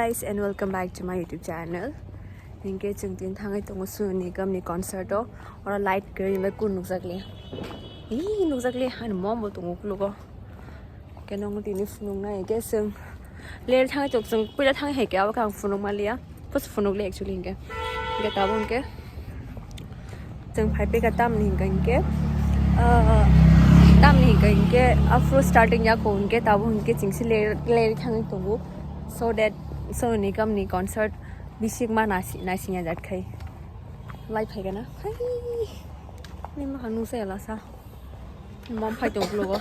Guys and welcome back to my YouTube channel. Ninge chungtin thangai tongo suni gamni concert or light green me kun nukjakli. Nukjakli han mom bo tongo klugo. Kenong tini funung na ke sung. Ler thangai tok sung pila thangai he kya kang funung malia. Pas funung le actually inge. Inge tabon ke. Chung phai pe ka tam ning ke. Tam ning ke afro starting ya ko unke tabon ke chingsi ler thangai tongo so that so ni kam ni concert bisik ma nasi nya jat khai live hai kana hai ni ma hanu se la sa mom phai to lo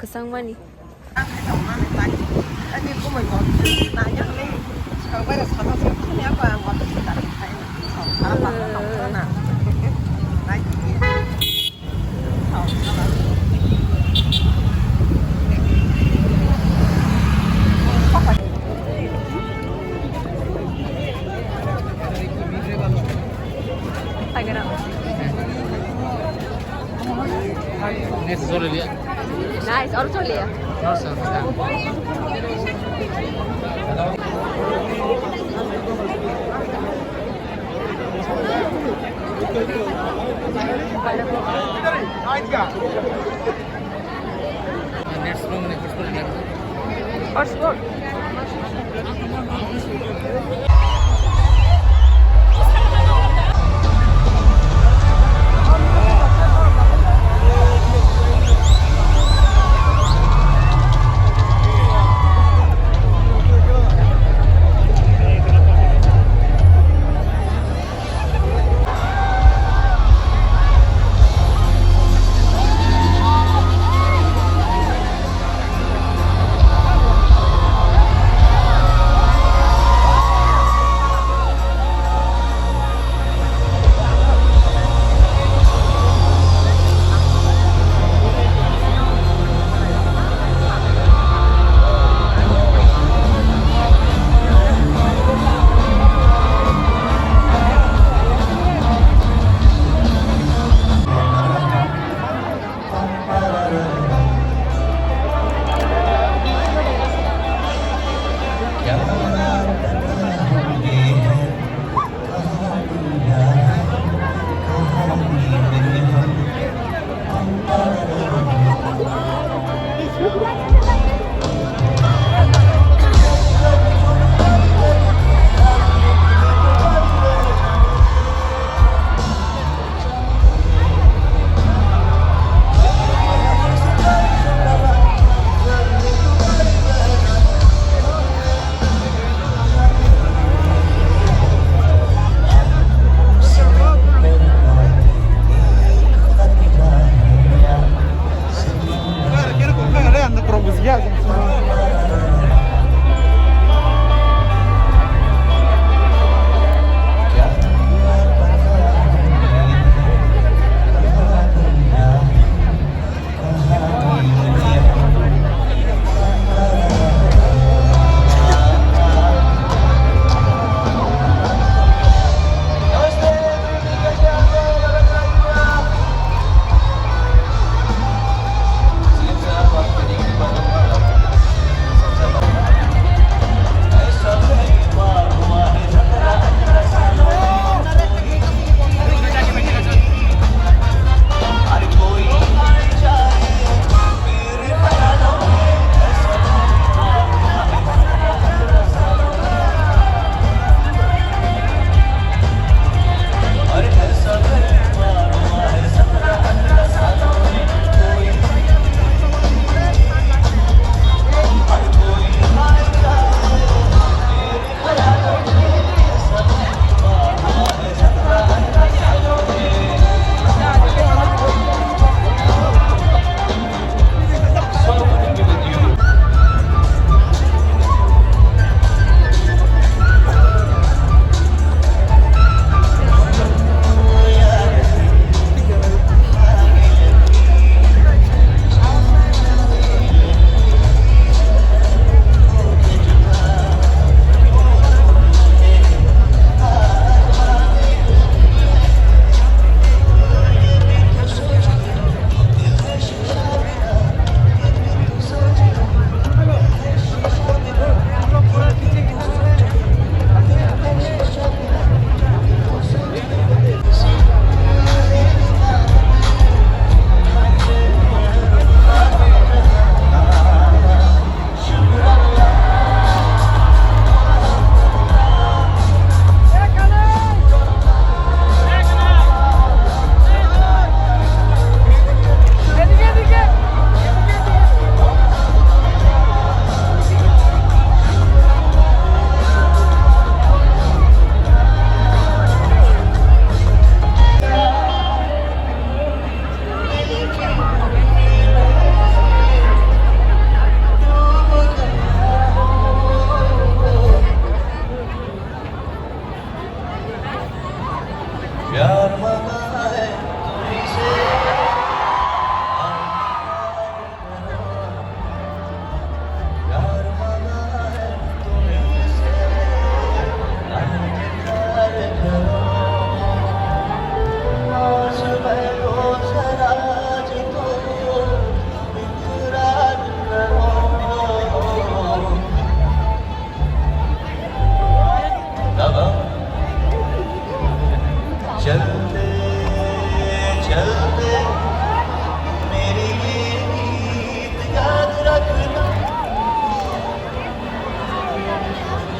ka sang ma ni anh em của mình còn là nhắc lên còn bây giờ sao nó sẽ không nhớ qua còn cái tại thấy là nó đó nè đấy nice also liya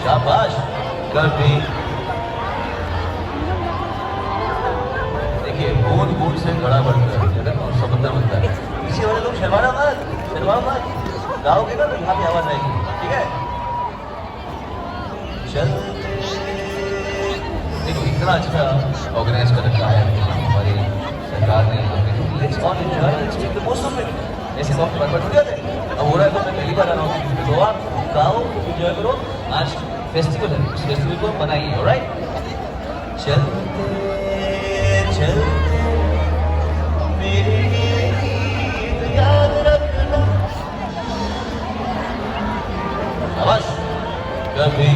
शाबाश कभी देखिए बूंद बूंद से घड़ा बढ़ता है जगह और समंदर बनता है इसी वजह तुम शर्माओ मत गाओगे ना तो यहाँ भी आवाज आएगी ठीक है चलते देखो इतना अच्छा ऑर्गेनाइज कर रखा है हमारी सरकार ने let's all enjoy let's take the most of it ऐसे मौके पर थोड़ी होते अब हो रहा है तो मैं पहली बार आ रहा हूँ तो आप गाओ एंजॉय करो आज फेस्टिवल है इस फेस्टिवल को मनाइए ऑलराइट चलते चलते मेरे गीत याद रखना बस कभी